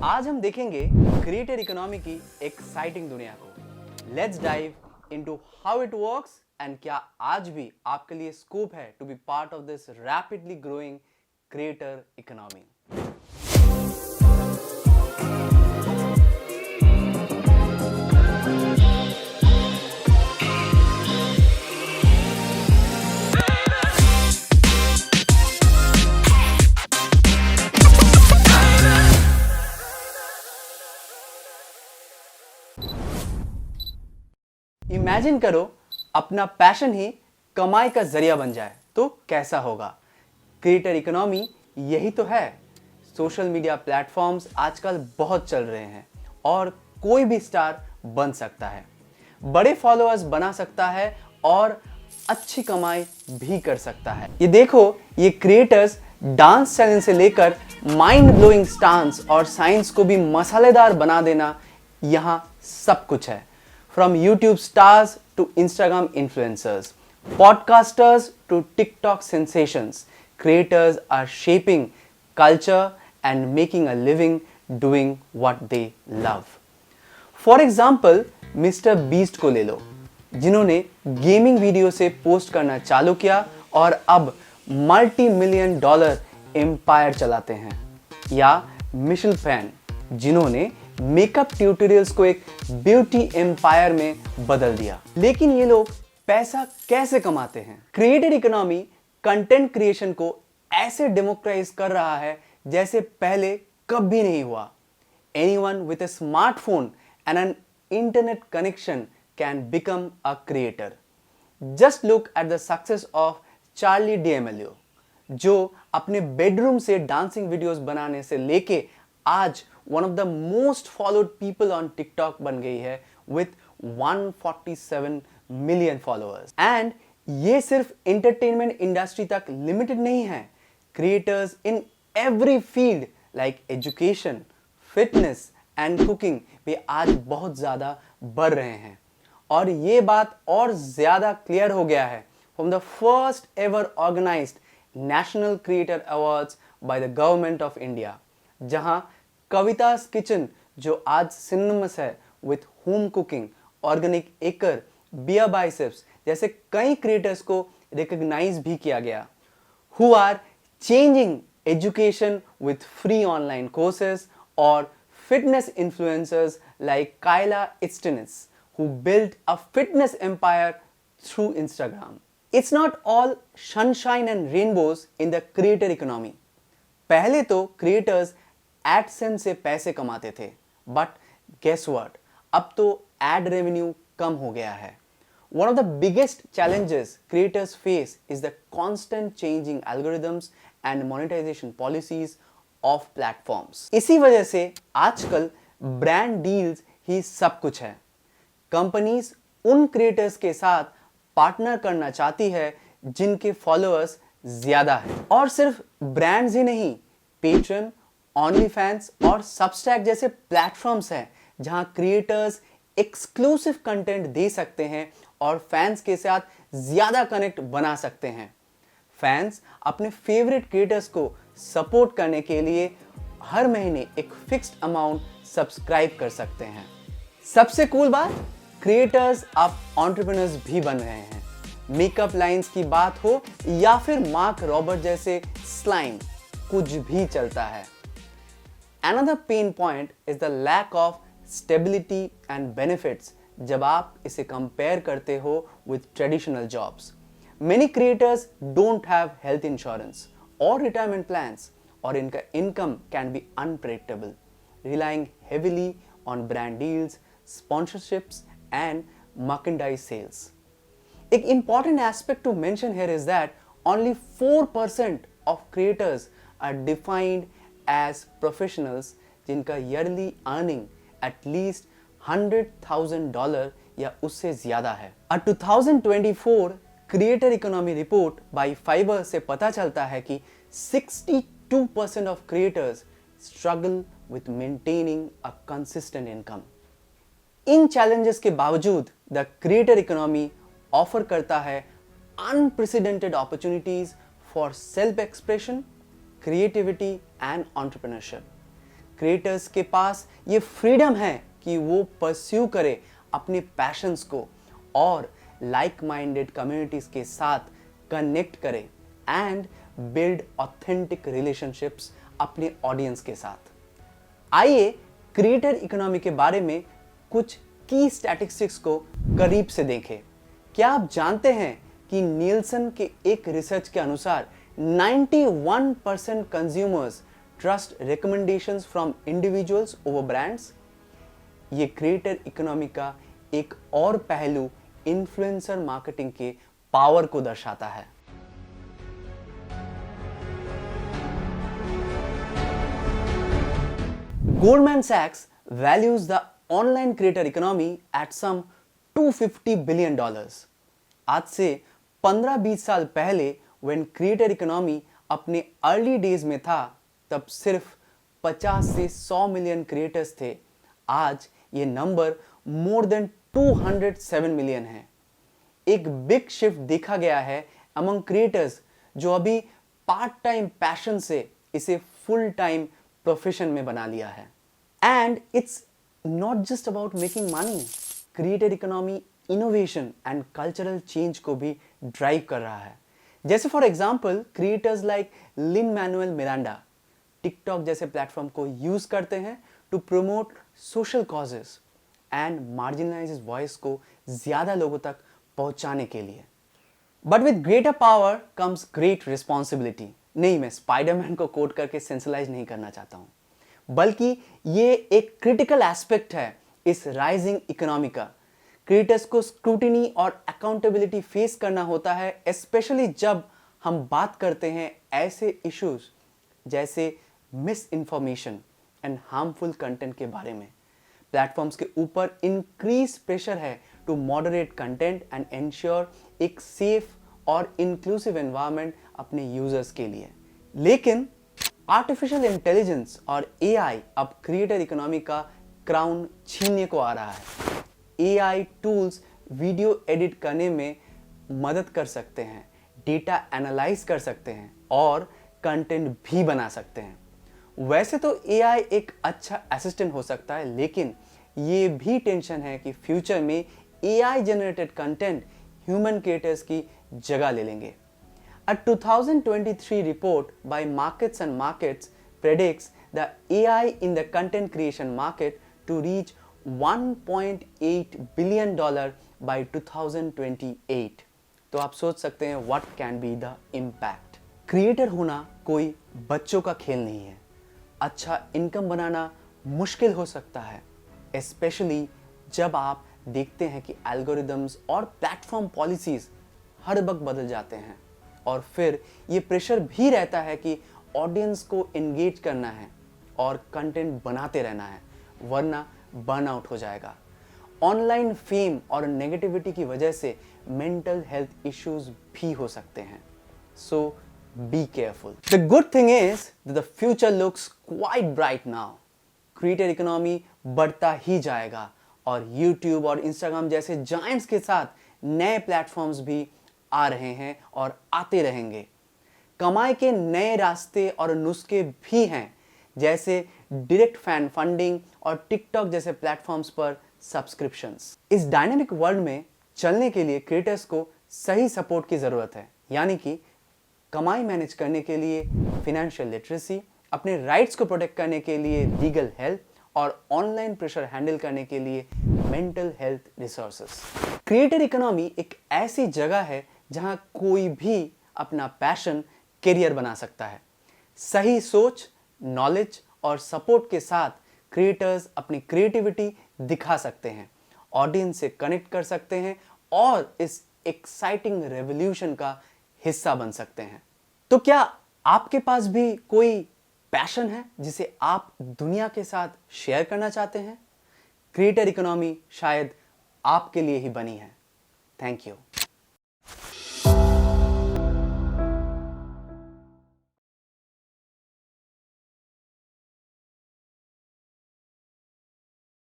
आज हम देखेंगे क्रिएटर इकोनॉमी की एक्साइटिंग दुनिया को। Let's dive into how it works and क्या आज भी आपके लिए स्कोप है to be part of this rapidly growing creator economy. Imagine करो अपना पैशन ही कमाई का जरिया बन जाए तो कैसा होगा। क्रिएटर इकोनॉमी यही तो है। सोशल मीडिया प्लेटफॉर्म्स आजकल बहुत चल रहे हैं और कोई भी स्टार बन सकता है, बड़े फॉलोअर्स बना सकता है और अच्छी कमाई भी कर सकता है। ये देखो, ये क्रिएटर्स डांस चैलेंज से लेकर माइंड ब्लोइंग स्टांस और साइंस को भी मसालेदार बना देना, यहाँ सब कुछ है। From YouTube stars to Instagram influencers, podcasters to TikTok sensations, creators are shaping culture and making a living doing what they love. For example, Mr. Beast को ले लो, जिन्होंने गेमिंग वीडियो से पोस्ट करना चालू किया और अब $multi-million एम्पायर चलाते हैं, या मिशेल फैन जिन्होंने मेकअप ट्यूटोरियल्स को एक ब्यूटी एम्पायर में बदल दिया। लेकिन ये लोग पैसा कैसे कमाते हैं? क्रिएटर इकोनॉमी कंटेंट क्रिएशन को ऐसे डेमोक्राइज कर रहा है जैसे पहले कभी नहीं हुआ। Anyone with a smartphone and an internet connection can become a creator. Just look at the success of Charlie D'Amelio, जो अपने बेडरूम से डांसिंग वीडियोस बनाने से लेके आज one of the most followed people on TikTok बन गई है with 147 million followers। And ये सिर्फ entertainment industry तक limited नहीं है। Creators in every field like education, fitness and cooking भी आज बहुत ज़्यादा बढ़ रहे हैं। और ये बात और ज़्यादा क्लियर हो गया है from the first ever organized National Creator Awards by the Government of India, जहाँ कविता's किचन, जो आज सिनोनिमस है with home cooking, organic acre, beer biceps जैसे कई क्रिएटर्स को रिकॉग्नाइज भी किया गया, who are changing education with free online courses, और fitness influencers like Kayla Itsines who build a fitness empire through Instagram. It's not all sunshine and rainbows in the creator economy. पहले तो creators AdSense से पैसे कमाते थे, but guess what, अब तो ad revenue कम हो गया है। One of the biggest challenges creators face is the constant changing algorithms and monetization policies of platforms. इसी वजह से आजकल ब्रांड डील्स ही सब कुछ है। कंपनीज उन क्रिएटर्स के साथ पार्टनर करना चाहती है जिनके फॉलोअर्स ज्यादा है। और सिर्फ ब्रांड्स ही नहीं, पेट्रन, OnlyFans और Substack जैसे प्लेटफॉर्म्स हैं जहां क्रिएटर्स एक्सक्लूसिव कंटेंट दे सकते हैं और फैंस के साथ ज्यादा कनेक्ट बना सकते हैं। फैंस अपने फेवरेट क्रिएटर्स को सपोर्ट करने के लिए हर महीने एक फिक्स्ड अमाउंट सब्सक्राइब कर सकते हैं। सबसे कूल बात, क्रिएटर्स अब एंटरप्रेन्योर्स भी बन रहे हैं। मेकअप लाइंस की बात हो या फिर मार्क रॉबर्ट जैसे स्लाइम, कुछ भी चलता है। Another pain point is the lack of stability and benefits जब आप इसे कंपेयर करते हो with traditional jobs. Many creators don't have health insurance or retirement plans, और इनका income can be unpredictable, relying heavily on brand deals, sponsorships and merchandise sales. एक important aspect to mention here is that only 4% of creators are defined as professionals जिनका yearly earning at least $100,000 या उससे ज्यादा है। A 2024 creator economy report by fibre से पता चलता है कि 62% of creators struggle with maintaining a consistent income. In challenges के बावजूद द क्रिएटर इकोनॉमी ऑफर करता है unprecedented opportunities for self expression, creativity and entrepreneurship. Creators के पास ये फ्रीडम है कि वो परस्यू करे अपने पैशंस को और लाइक माइंडेड कम्युनिटीज के साथ कनेक्ट करे एंड बिल्ड ऑथेंटिक रिलेशनशिप्स अपने ऑडियंस के साथ। आइए क्रिएटर इकोनॉमी के बारे में कुछ की स्टैटिस्टिक्स को करीब से देखें। क्या आप जानते हैं कि नीलसन के एक रिसर्च के अनुसार 91% consumers trust recommendations from individuals over brands? ये क्रिएटर इकोनॉमी का एक और पहलू इन्फ्लुएंसर मार्केटिंग के पावर को दर्शाता है। Goldman Sachs values the online creator economy at some $250 billion. आज से 15-20 साल पहले when creator economy अपने अर्ली डेज में था तब सिर्फ 50 से 100 मिलियन क्रिएटर्स थे। आज ये नंबर मोर देन 207 मिलियन है। एक बिग शिफ्ट देखा गया है अमंग क्रिएटर्स जो अभी पार्ट टाइम पैशन से इसे फुल टाइम प्रोफेशन में बना लिया है। And it's not just about making money, creator economy innovation and cultural change को भी ड्राइव कर रहा है। जैसे for example creators like Lin Manuel Miranda TikTok जैसे प्लेटफॉर्म को यूज करते हैं to promote social causes and marginalized voice को ज्यादा लोगों तक पहुंचाने के लिए। But with greater power comes great responsibility. नहीं, मैं स्पाइडरमैन को कोट करके सेंसलाइज नहीं करना चाहता हूं, बल्कि ये एक क्रिटिकल एस्पेक्ट है इस राइजिंग इकोनॉमी का। क्रिएटर्स को स्क्रूटिनी और अकाउंटेबिलिटी फेस करना होता है, स्पेशली जब हम बात करते हैं ऐसे इश्यूज जैसे misinformation and harmful content के बारे में। प्लेटफॉर्म्स के ऊपर इंक्रीज प्रेशर है to moderate content and ensure एक सेफ और इंक्लूसिव एनवायरनमेंट अपने यूजर्स के लिए। लेकिन आर्टिफिशियल इंटेलिजेंस और एआई अब क्रिएटर इकोनॉमी का क्राउन छीनने को आ रहा है। एआई टूल्स वीडियो एडिट करने में मदद कर सकते हैं, डेटा एनालाइज कर सकते हैं और कंटेंट भी बना सकते हैं। वैसे तो एआई एक अच्छा असिस्टेंट हो सकता है, लेकिन ये भी टेंशन है कि फ्यूचर में AI generated content human creators की जगह ले लेंगे। A 2023 report by Markets and Markets predicts the AI in the content creation market to reach $1.8 billion by 2028. तो आप सोच सकते हैं what can be the impact. Creator होना कोई बच्चों का खेल नहीं है। अच्छा इनकम बनाना मुश्किल हो सकता है, स्पेशली जब आप देखते हैं कि एल्गोरिदम्स और प्लेटफॉर्म पॉलिसीज हर वक्त बदल जाते हैं और फिर ये प्रेशर भी रहता है कि ऑडियंस को एंगेज करना है और कंटेंट बनाते रहना है, वरना बर्नआउट हो जाएगा। ऑनलाइन फेम और नेगेटिविटी की वजह से मेंटल हेल्थ इश्यूज भी हो सकते हैं। So be careful. The good thing is the future looks quite bright now. Creator economy बढ़ता ही जाएगा और यूट्यूब और इंस्टाग्राम जैसे जायंट्स के साथ नए प्लेटफॉर्म्स भी आ रहे हैं और आते रहेंगे। कमाई के नए रास्ते और नुस्खे भी हैं, जैसे डायरेक्ट फैन फंडिंग और टिकटॉक जैसे प्लेटफॉर्म्स पर सब्सक्रिप्शंस। इस डायनेमिक वर्ल्ड में चलने के लिए क्रिएटर्स को सही सपोर्ट की जरूरत है, यानी कि कमाई मैनेज करने के लिए फाइनेंशियल लिटरेसी, अपने राइट्स को प्रोटेक्ट करने के लिए लीगल हेल्प और ऑनलाइन प्रेशर हैंडल करने के लिए mental health resources. Creator economy एक ऐसी जगह है जहां कोई भी अपना पैशन करियर बना सकता है। सही सोच, नॉलेज और सपोर्ट के साथ क्रिएटर्स अपनी क्रिएटिविटी दिखा सकते हैं, ऑडियंस से कनेक्ट कर सकते हैं और इस एक्साइटिंग रेवोल्यूशन का हिस्सा बन सकते हैं। तो क्या आपके पास भी कोई पैशन है जिसे आप दुनिया के साथ शेयर करना चाहते हैं? क्रिएटर इकोनॉमी शायद आपके लिए ही बनी है। Thank you.